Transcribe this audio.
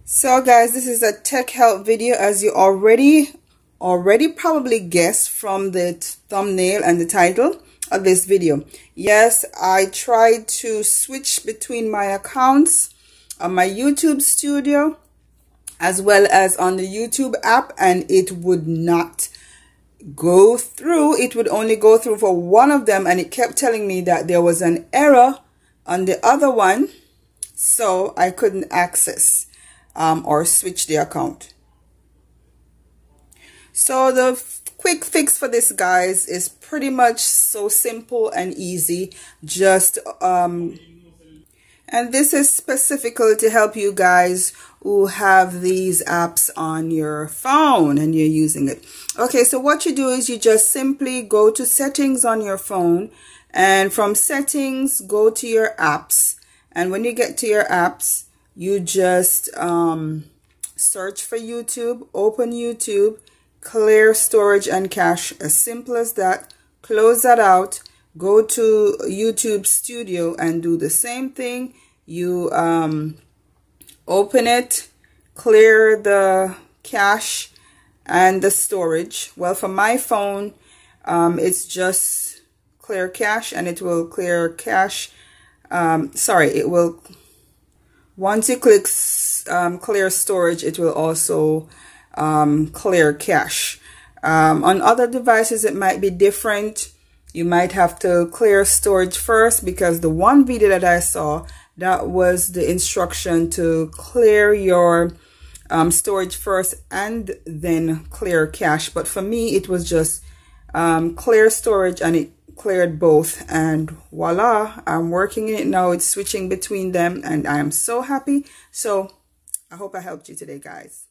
So guys, this is a tech help video, as you already probably guessed from the thumbnail and the title of this video. Yes, I tried to switch between my accounts on my YouTube Studio as well as on the YouTube app, and it would not go through. It would only go through for one of them, and it kept telling me that there was an error on the other one, so I couldn't access or switch the account. So the quick fix for this, guys, is pretty much so simple and easy. Just and this is specifically to help you guys who have these apps on your phone and you're using it. Okay, so what you do is you just simply go to settings on your phone, and from settings go to your apps, and when you get to your apps, you just search for YouTube, open YouTube, clear storage and cache, as simple as that. Close that out, go to YouTube Studio and do the same thing. You open it, clear the cache and the storage. Well, for my phone, it's just clear cache, and it will clear cache. It will, once you click clear storage, it will also clear cache. On other devices it might be different. You might have to clear storage first, because the one video that I saw, that was the instruction to clear your storage first and then clear cache. But for me, it was just clear storage, and it cleared both, and voila, I'm working in it now. It's switching between them, and I am so happy. So I hope I helped you today, guys.